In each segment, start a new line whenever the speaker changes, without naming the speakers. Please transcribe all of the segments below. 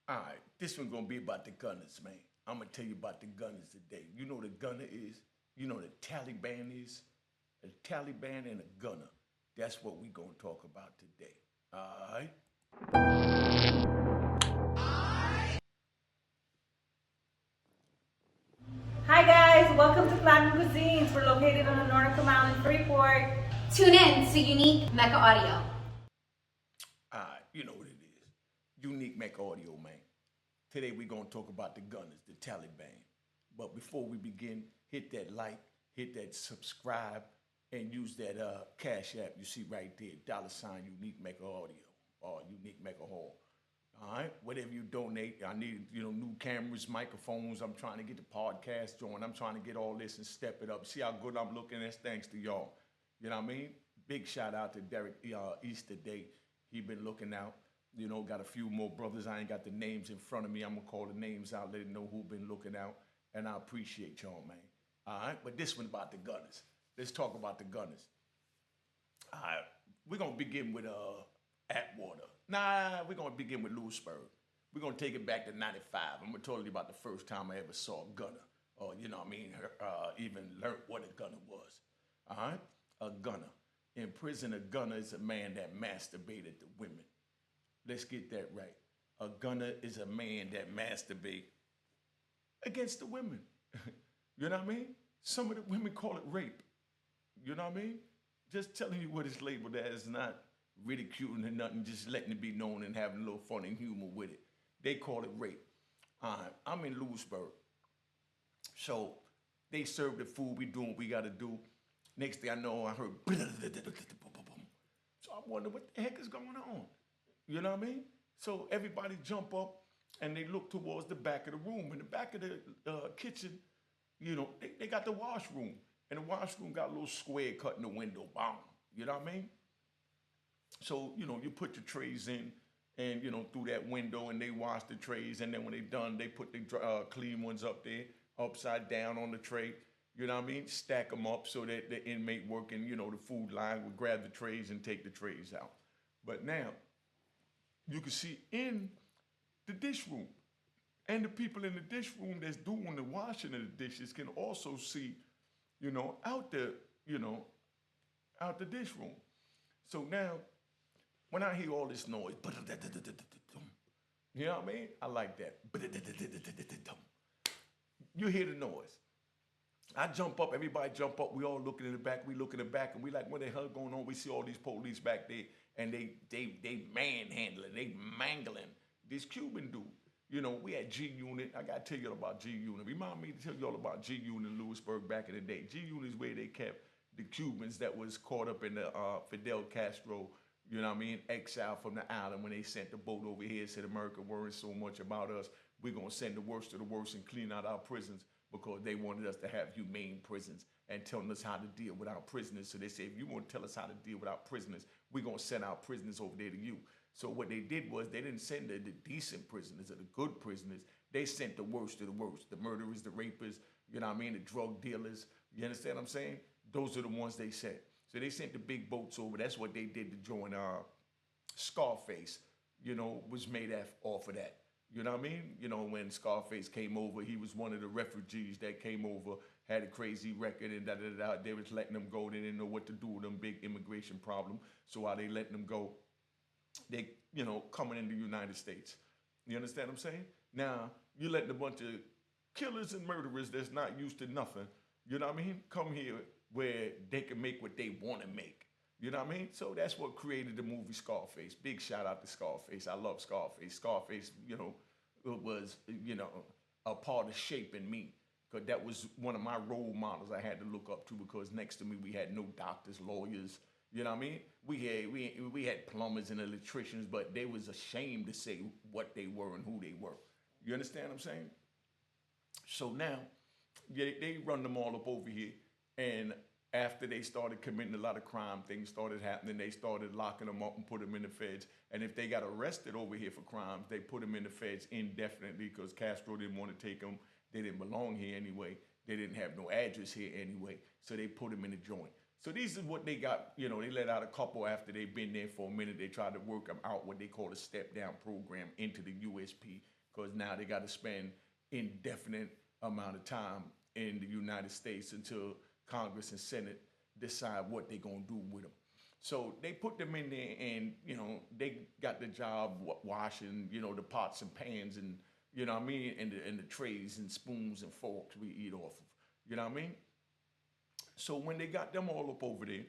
All right, this one gonna be about the gunners, man. I'm gonna tell you about the gunners today. You know what a gunner is? You know what the Taliban is? A Taliban and a gunner. That's what we gonna talk about today. All right.
Hi guys, welcome to Platinum Cuisines. We're located on the North Mile in Freeport.
Tune in to Unique Mecca Audio.
All right, you know what it is. Unique Mecca Audio, man. Today we gonna talk about the gunners, the Taliban. But before we begin, hit that like, hit that subscribe, and use that Cash App you see right there, $ Unique Mecca Audio or Unique Mecca Hall. All right, whatever you donate, I need new cameras, microphones. I'm trying to get the podcast going. I'm trying to get all this and step it up. See how good I'm looking. That's thanks to y'all. You know what I mean? Big shout out to Derek Easter Day. He been looking out. Got a few more brothers. I ain't got the names in front of me. I'm gonna call the names out, let them know who been looking out, and I appreciate y'all, man. All right, but this one about the gunners. Let's talk about the gunners. All right, we're gonna begin with Atwater. Nah, we're gonna begin with Lewisburg. We're gonna take it back to '95. I'm gonna tell you about the first time I ever saw a gunner, or even learned what a gunner was. All right, a gunner. In prison, a gunner is a man that masturbated to women. Let's get that right. A gunner is a man that masturbates against the women. You know what I mean? Some of the women call it rape. You know what I mean? Just telling you what it's labeled as, not ridiculing or nothing, just letting it be known and having a little fun and humor with it. They call it rape. I'm in Lewisburg. So they serve the food, we doing what we gotta do. Next thing I know, I heard so I wonder what the heck is going on. You know what I mean? So everybody jump up and they look towards the back of the room. In the back of the kitchen, they got the washroom. And the washroom got a little square cut in the window. Bam. You know what I mean? So, you put your trays in and, through that window and they wash the trays. And then when they're done, they put the clean ones up there, upside down on the tray. You know what I mean? Stack them up so that the inmate working, the food line would grab the trays and take the trays out. But now, you can see in the dish room. And the people in the dish room that's doing the washing of the dishes can also see, out the, out the dish room. So now, when I hear all this noise, you know what I mean? I like that. You hear the noise. I jump up, everybody jump up, we all looking in the back, we look in the back, and we like, what the hell going on? We see all these police back there, and they manhandling, they mangling this Cuban dude. We had G Unit. I gotta tell you all about G Unit. Remind me to tell you all about G Unit in Lewisburg back in the day. G Unit is where they kept the Cubans that was caught up in the Fidel Castro, exile from the island when they sent the boat over here, said America worrying so much about us, we're gonna send the worst of the worst and clean out our prisons because they wanted us to have humane prisons and telling us how to deal with our prisoners. So they say, if you want to tell us how to deal with our prisoners, we're gonna send our prisoners over there to you. So what they did was they didn't send the decent prisoners or the good prisoners. They sent the worst of the worst, the murderers, the rapists, the drug dealers. You understand what I'm saying? Those are the ones they sent. So they sent the big boats over. That's what they did to join Scarface, was made off of that. You know what I mean? When Scarface came over, he was one of the refugees that came over, had a crazy record and da-da-da. They was letting them go. They didn't know what to do with them, big immigration problem. So while they letting them go, they, coming into the United States. You understand what I'm saying? Now, you letting a bunch of killers and murderers that's not used to nothing, come here where they can make what they want to make. You know what I mean? So that's what created the movie Scarface. Big shout out to Scarface. I love Scarface. Scarface, was, a part of shaping me. Because that was one of my role models I had to look up to, because next to me we had no doctors, lawyers. You know what I mean? We had plumbers and electricians, but they was ashamed to say what they were and who they were. You understand what I'm saying? So now, they run them all up over here, and after they started committing a lot of crime, things started happening. They started locking them up and put them in the feds. And if they got arrested over here for crimes, they put them in the feds indefinitely because Castro didn't want to take them. They didn't belong here anyway. They didn't have no address here anyway. So they put them in the joint. So these is what they got. They let out a couple after they've been there for a minute. They tried to work them out, what they call a step-down program, into the USP. because now they got to spend indefinite amount of time in the United States until Congress and Senate decide what they're going to do with them. So they put them in there, and, they got the job washing, the pots and pans, and, and the trays and spoons and forks we eat off of. You know what I mean? So when they got them all up over there,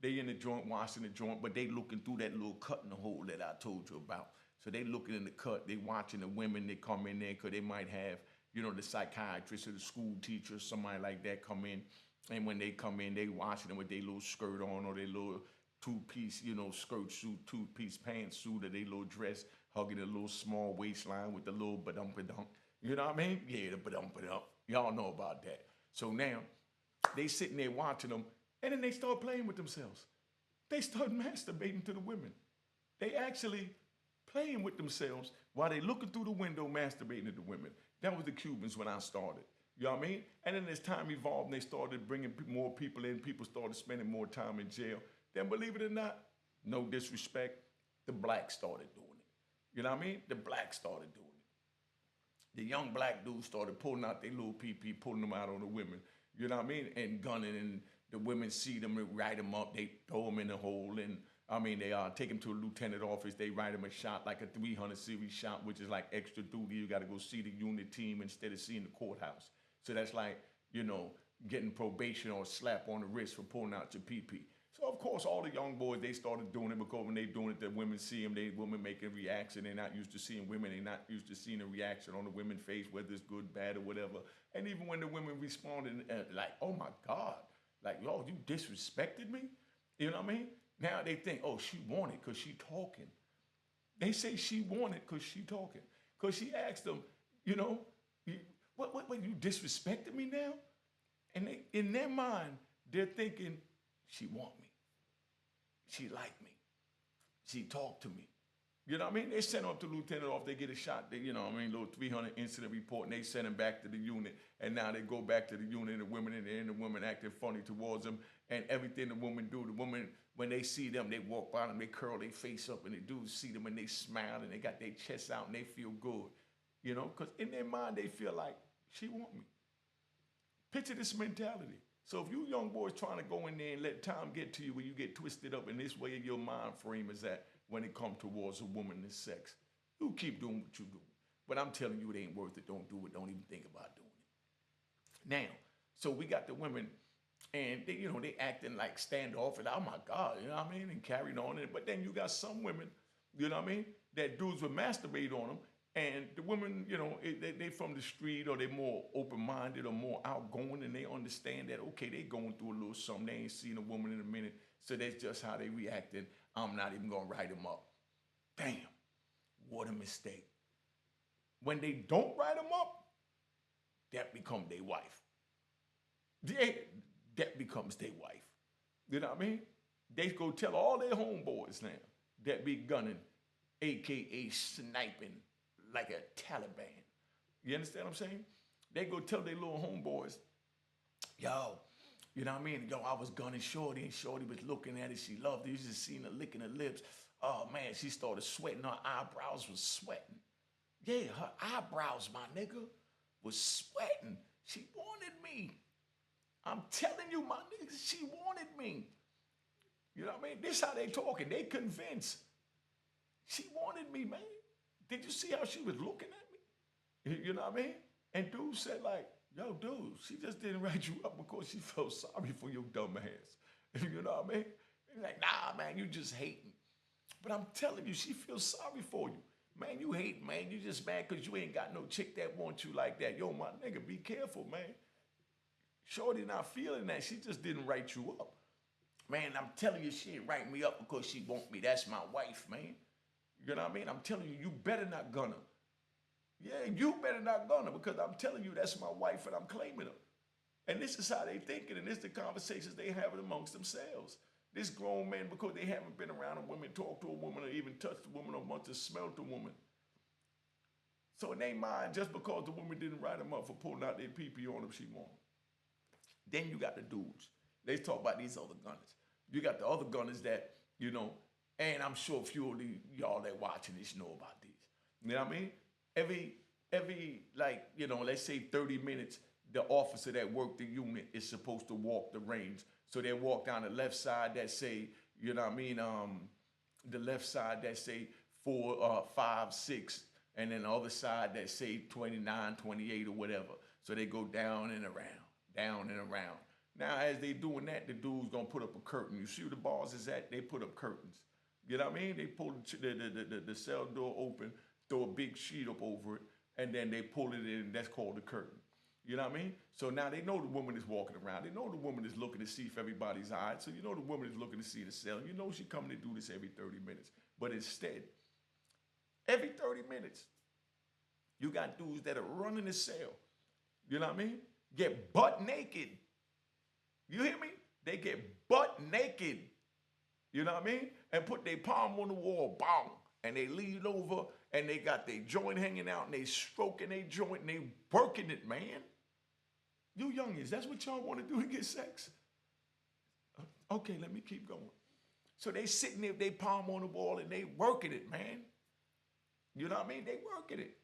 they in the joint, washing the joint, but they looking through that little cut in the hole that I told you about. So they looking in the cut, they watching the women that come in there, because they might have, the psychiatrist or the school teacher, somebody like that come in. And when they come in, they washing them with their little skirt on, or their little two-piece, skirt suit, two-piece pants suit, or their little dress, hugging a little small waistline with the little ba-dum-ba-dum. You know what I mean? Yeah, the ba-dum-ba-dum. Y'all know about that. So now, they sitting there watching them, and then they start playing with themselves. They start masturbating to the women. They actually playing with themselves while they looking through the window, masturbating to the women. That was the Cubans when I started. You know what I mean? And then as time evolved, and they started bringing more people in. People started spending more time in jail. Then, believe it or not, no disrespect, the blacks started doing it. You know what I mean? The blacks started doing it. The young black dudes started pulling out their little pee-pee, pulling them out on the women. You know what I mean? And gunning, and the women see them and write them up. They throw them in the hole, and they take them to a lieutenant office. They write them a shot, like a 300 series shot, which is like extra duty. You got to go see the unit team instead of seeing the courthouse. So that's like, getting probation or a slap on the wrist for pulling out your pee-pee. So, of course, all the young boys, they started doing it, because when they doing it, the women see them. Women making a reaction. They're not used to seeing women. They're not used to seeing a reaction on the women's face, whether it's good, bad, or whatever. And even when the women responded, like, oh, my God, like, yo, you disrespected me? You know what I mean? Now they think, oh, she wanted because she talking. They say she wanted because she talking. Because she asked them, what, you disrespected me now? And they, in their mind, they're thinking, she want me. She like me. She talked to me. You know what I mean? They send her up to lieutenant office, they get a shot, little 300 incident report, and they send them back to the unit. And now they go back to the unit, and the women in there, and the women acting funny towards them. And everything the women do, the women, when they see them, they walk by them, they curl their face up, and the dudes see them, and they smile, and they got their chests out, and they feel good. Because in their mind, they feel like, she want me. Picture this mentality. So if you young boys trying to go in there and let time get to you where you get twisted up in this way your mind frame is at when it comes towards a woman and sex, you keep doing what you do. But I'm telling you, it ain't worth it. Don't do it. Don't even think about doing it. Now, so we got the women, and they, they acting like standoff, and oh my God, and carrying on it. But then you got some women, that dudes would masturbate on them. And the women, they from the street, or they more open-minded or more outgoing, and they understand that, okay, they going through a little something. They ain't seen a woman in a minute, so that's just how they reacted. I'm not even going to write them up. Damn, what a mistake. When they don't write them up, that becomes their wife. That becomes their wife. You know what I mean? They go tell all their homeboys now that be gunning, a.k.a. sniping, like a Taliban. You understand what I'm saying? They go tell their little homeboys, yo, you know what I mean? Yo, I was gunning Shorty, and Shorty was looking at it. She loved it. You just seen her licking her lips. Oh, man, she started sweating. Her eyebrows was sweating. Yeah, her eyebrows, my nigga, was sweating. She wanted me. I'm telling you, my nigga, she wanted me. You know what I mean? This how they talking. They convinced. She wanted me, man. Did you see how she was looking at me? You know what I mean? And dude said like, yo, dude, she just didn't write you up because she felt sorry for your dumb ass. You know what I mean? And like, nah, man, you just hating. But I'm telling you, she feels sorry for you. Man, you hate, man. You just mad because you ain't got no chick that wants you like that. Yo, my nigga, be careful, man. Shorty not feeling that. She just didn't write you up. Man, I'm telling you, she ain't writing me up because she want me. That's my wife, man. You know what I mean? I'm telling you, you better not gun her. Yeah, you better not gun her, because I'm telling you, that's my wife and I'm claiming her. And this is how they thinking, and this is the conversations they having amongst themselves. This grown man, because they haven't been around a woman, talked to a woman, or even touched a woman, or much as smelled a woman. So in their mind, just because the woman didn't write them up for pulling out their pee-pee on them, she won. Then you got the dudes. They talk about these other gunners. You got the other gunners that, and I'm sure a few of y'all that watching this know about these. You know what I mean? every like, let's say 30 minutes, the officer that worked the unit is supposed to walk the range. So they walk down the left side that say, the left side that say 4, 5, 6, and then the other side that say 29, 28 or whatever. So they go down and around, down and around. Now, as they doing that, the dude's gonna put up a curtain. You see where the bars is at? They put up curtains. You know what I mean? They pull the cell door open, throw a big sheet up over it, and then they pull it in. That's called the curtain. You know what I mean? So now they know the woman is walking around. They know the woman is looking to see if everybody's all right. So you know the woman is looking to see the cell. You know she coming to do this every 30 minutes. But instead, every 30 minutes, you got dudes that are running the cell. You know what I mean? Get butt naked. You hear me? They get butt naked. You know what I mean? And put their palm on the wall, bang, and they lean over and they got their joint hanging out and they stroking their joint and they working it, man. You youngins, that's what y'all want to do to get sex? Okay, let me keep going. So they sitting there with their palm on the wall and they working it, man. You know what I mean? They working it.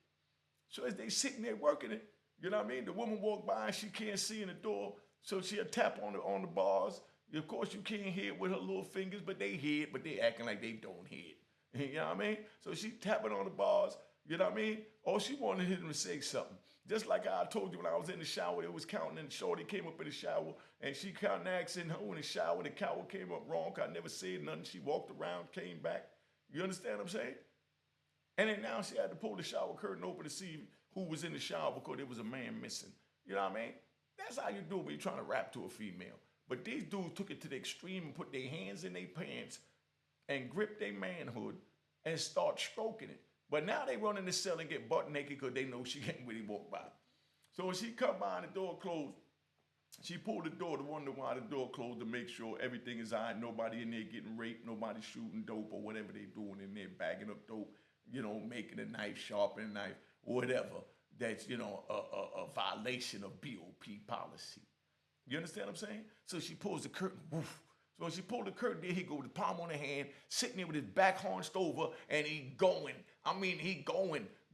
So as they sitting there working it, you know what I mean? The woman walk by and she can't see in the door, so she'll tap on the bars. Of course, you can't hear it with her little fingers, but they hear it, but they acting like they don't hear it. You know what I mean? So she tapping on the bars, you know what I mean? Or she wanted him to say something. Just like I told you when I was in the shower, it was counting and Shorty came up in the shower and she counting asking her in the shower and the cow came up wrong. I never said nothing. She walked around, came back. You understand what I'm saying? And then now she had to pull the shower curtain open to see who was in the shower because there was a man missing. You know what I mean? That's how you do it when you're trying to rap to a female. But these dudes took it to the extreme and put their hands in their pants and grip their manhood and start stroking it. But now they run in the cell and get butt naked because they know she can't really walk by. So when she come by and the door closed, she pulled the door to wonder why the door closed to make sure everything is all right. Nobody in there getting raped, nobody shooting dope or whatever they doing in there, bagging up dope, making a knife, sharpening a knife, whatever. That's, a violation of BOP policy. You understand what I'm saying? So she pulls the curtain, woof. So when she pulled the curtain, there he go with the palm on the hand, sitting there with his back hunched over, and he going.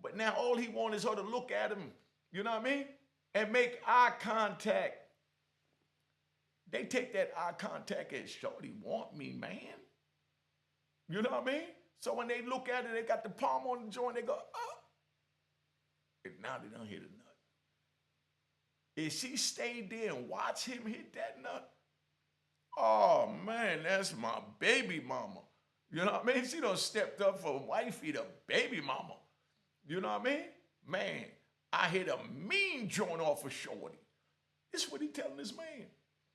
But now all he wants is her to look at him, you know what I mean? And make eye contact. They take that eye contact as, shorty want me, man. You know what I mean? So when they look at it, they got the palm on the joint, they go, oh. And now they done hit a nut. If she stayed there and watched him hit that nut, oh man, that's my baby mama. You know what I mean? She done stepped up for wifey to baby mama. You know what I mean? Man, I hit a mean joint off of shorty. This is what he telling this man.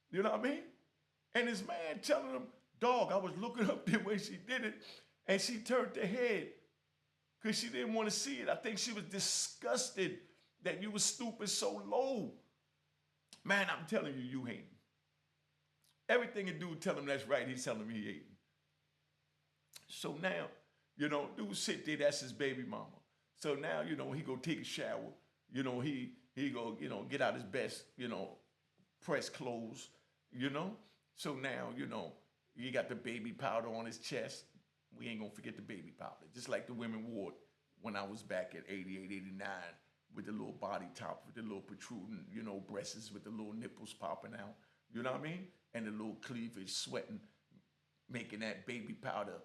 You know what I mean? And this man telling him, dog, I was looking up there when she did it, and she turned her head because she didn't want to see it. I think she was disgusted that you was stooping so low. Man, I'm telling you, you hating. Everything a dude tell him that's right, he's telling me he hating. So now, dude sit there, that's his baby mama. So now, he go take a shower. He go, get out his best, press clothes, So now, he got the baby powder on his chest. We ain't gonna forget the baby powder. Just like the women wore it when I was back at 88, 89 with the little body top, with the little protruding, breasts with the little nipples popping out. You know what I mean? And the little cleavage sweating, making that baby powder,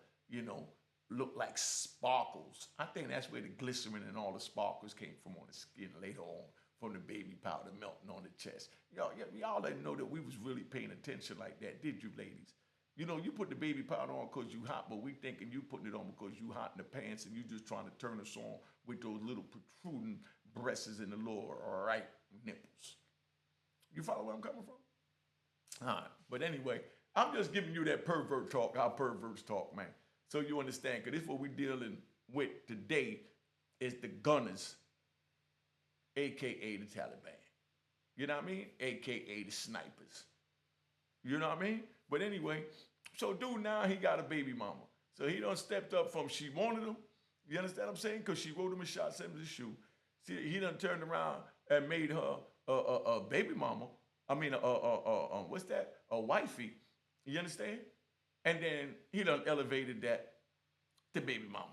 look like sparkles. I think that's where the glycerin and all the sparkles came from on the skin later on, from the baby powder melting on the chest. Y'all didn't know that we was really paying attention like that, did you, ladies? You put the baby powder on because you hot, but we thinking you putting it on because you hot in the pants and you just trying to turn us on with those little protruding breasts in the lower right nipples. You follow where I'm coming from? All right, but anyway, I'm just giving you that pervert talk, how perverts talk, man. So you understand, because this is what we're dealing with today is the gunners, AKA the Taliban. You know what I mean? AKA the snipers. You know what I mean? But anyway, so dude now he got a baby mama. So he done stepped up from she wanted him. You understand what I'm saying? Because she wrote him a shot, sent him the shoe. See, he done turned around and made her a baby mama. I mean, what's that? A wifey. You understand? And then he done elevated that to baby mama.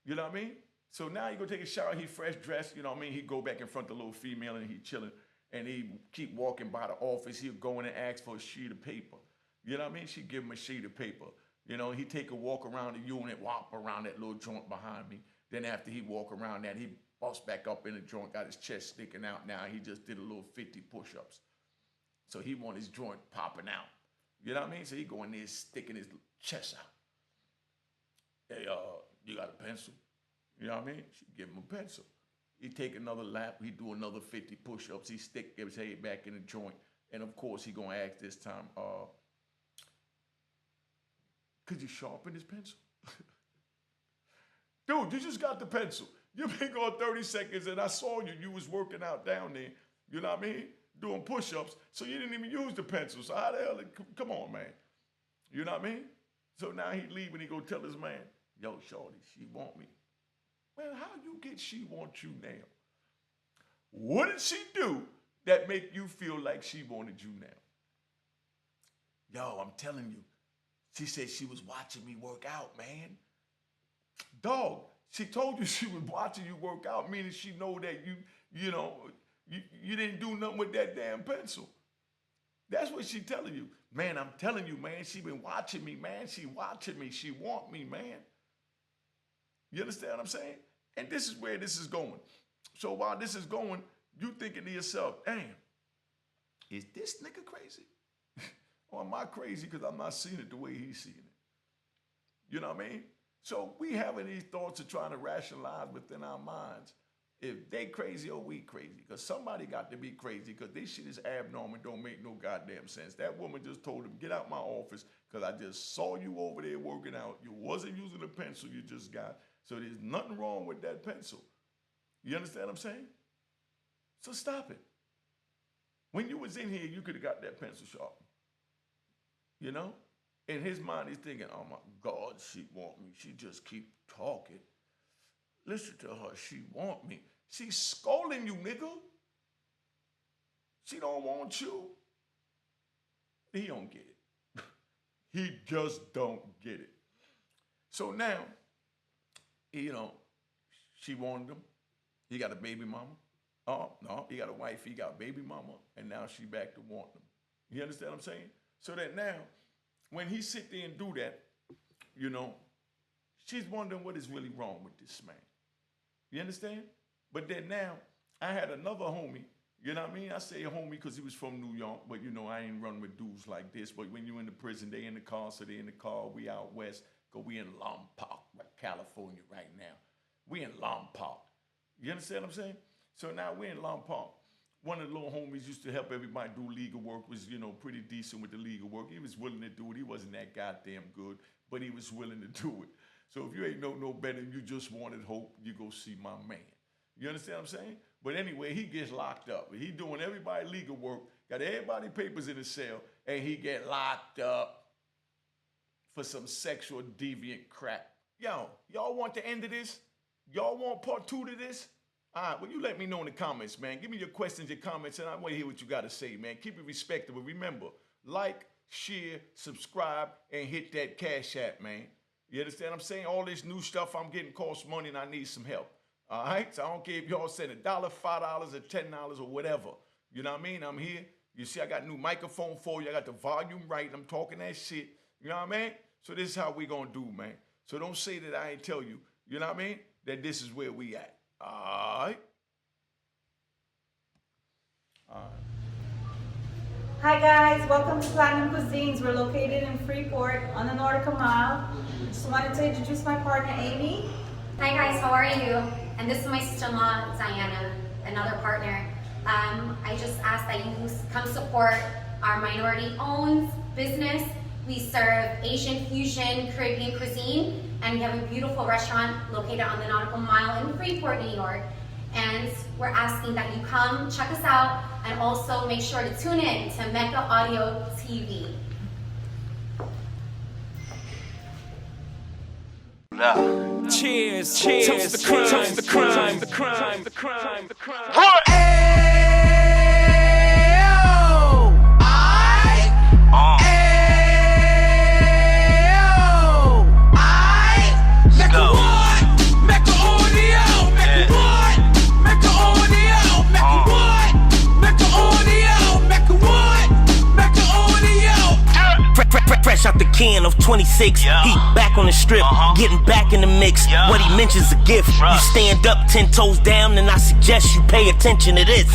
You know what I mean? So now he go take a shower, he fresh dressed, you know what I mean? He go back in front of the little female and he chilling. And he keep walking by the office. He'll go in and ask for a sheet of paper. You know what I mean? She give him a sheet of paper. You know, he take a walk around the unit, walk around that little joint behind me. Then after he walk around that, he bust back up in the joint, got his chest sticking out now. He just did a little 50 push-ups. So he want his joint popping out. You know what I mean? So he go in there sticking his chest out. Hey, you got a pencil? You know what I mean? She give him a pencil. He take another lap. He do another 50 push-ups. He stick his head back in the joint. And, of course, he going to ask this time, could you sharpen his pencil? Dude, you just got the pencil. You've been going 30 seconds, and I saw you. You was working out down there. You know what I mean? Doing push-ups. So you didn't even use the pencil. So how the hell? Come on, man. You know what I mean? So now he leave and he go tell his man, yo, shorty, she want me. Well, how you get she want you now? What did she do that make you feel like she wanted you now? Yo, I'm telling you, she said she was watching me work out, man. Dog, she told you she was watching you work out, meaning she know that you didn't do nothing with that damn pencil. That's what she telling you. Man, I'm telling you, man, she been watching me, man. She watching me. She want me, man. You understand what I'm saying? And this is where this is going. So while this is going, you thinking to yourself, damn, is this nigga crazy? Or am I crazy because I'm not seeing it the way he's seeing it? You know what I mean? So we having these thoughts of trying to rationalize within our minds if they crazy or we crazy. Because somebody got to be crazy because this shit is abnormal, don't make no goddamn sense. That woman just told him, get out my office because I just saw you over there working out. You wasn't using the pencil you just got. So there's nothing wrong with that pencil. You understand what I'm saying? So stop it. When you was in here, you could have got that pencil sharpened. You know? In his mind, he's thinking, oh my God, she want me. She just keep talking. Listen to her, she want me. She's scolding you, nigga. She don't want you. He don't get it. He just don't get it. So now, you know, she wanted him. He got a baby mama. Oh, no, he got a wife, he got a baby mama, and now she back to wanting him. You understand what I'm saying? So that now, when he sit there and do that, you know, she's wondering what is really wrong with this man. You understand? But then now, I had another homie, you know what I mean? I say a homie because he was from New York, but you know, I ain't run with dudes like this. But when you in the prison, they in the car, so they in the car, we out west, because we in Lompoc, California right now. We in Lompoc. You understand what I'm saying? So now we're in Lompoc. One of the little homies used to help everybody do legal work, was, you know, pretty decent with the legal work. He was willing to do it. He wasn't that goddamn good, but he was willing to do it. So if you ain't know no better and you just wanted hope, you go see my man. You understand what I'm saying? But anyway, he gets locked up. He doing everybody legal work, got everybody papers in the cell, and he get locked up for some sexual deviant crap. Yo, y'all want the end of this? Y'all want part 2 to this? All right, well, you let me know in the comments, man. Give me your questions, your comments, and I want to hear what you got to say, man. Keep it respectable. Remember, like, share, subscribe, and hit that Cash App, man. You understand what I'm saying? All this new stuff I'm getting costs money, and I need some help. All right? So I don't care if y'all send $1, $5, or $10, or whatever. You know what I mean? I'm here. You see, I got a new microphone for you. I got the volume right. I'm talking that shit. You know what I mean? So this is how we going to do, man. So don't say that I ain't tell you, you know what I mean, that this is where we at. All right.
Hi guys, welcome to Platinum Cuisines. We're located in Freeport on the Nautica Mile. Just wanted to introduce my partner, Amy.
Hi guys, how are you? And this is my sister-in-law, Diana, another partner. I just ask that you come support our minority-owned business. We serve Asian fusion, Caribbean cuisine, and we have a beautiful restaurant located on the Nautical Mile in Freeport, New York. And we're asking that you come check us out and also make sure to tune in to Mecca Audio TV.
Cheers, cheers, toast the crime, toast the crime, the crime, the crime, the crime. Mecca audio.
26, he back on the strip, getting back in the mix. What he mentions a gift. You stand up 10 toes down, and I suggest you pay attention to this.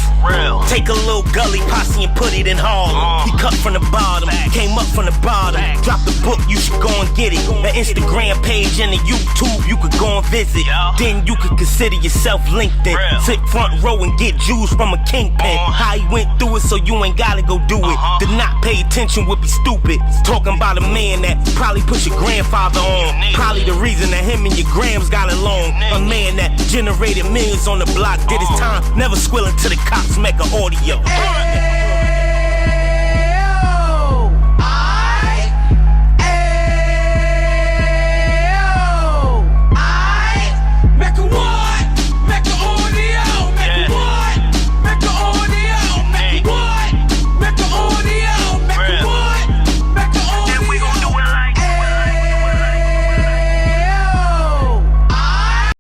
Take a little gully posse and put it in Harlem. He cut from the bottom, came up from the bottom. Drop the book, you should go and get it. The Instagram page and the YouTube, you could go and visit. Then you could consider yourself LinkedIn. Sit front row and get Jews from a kingpin. How he went through it, so you ain't gotta go do it. To not pay attention would be stupid. Talking about a man that probably put your grandfather on. Probably the reason that him and your grams got along. A man that generated millions on the block, did his time, never squilling to the cops Mecca audio.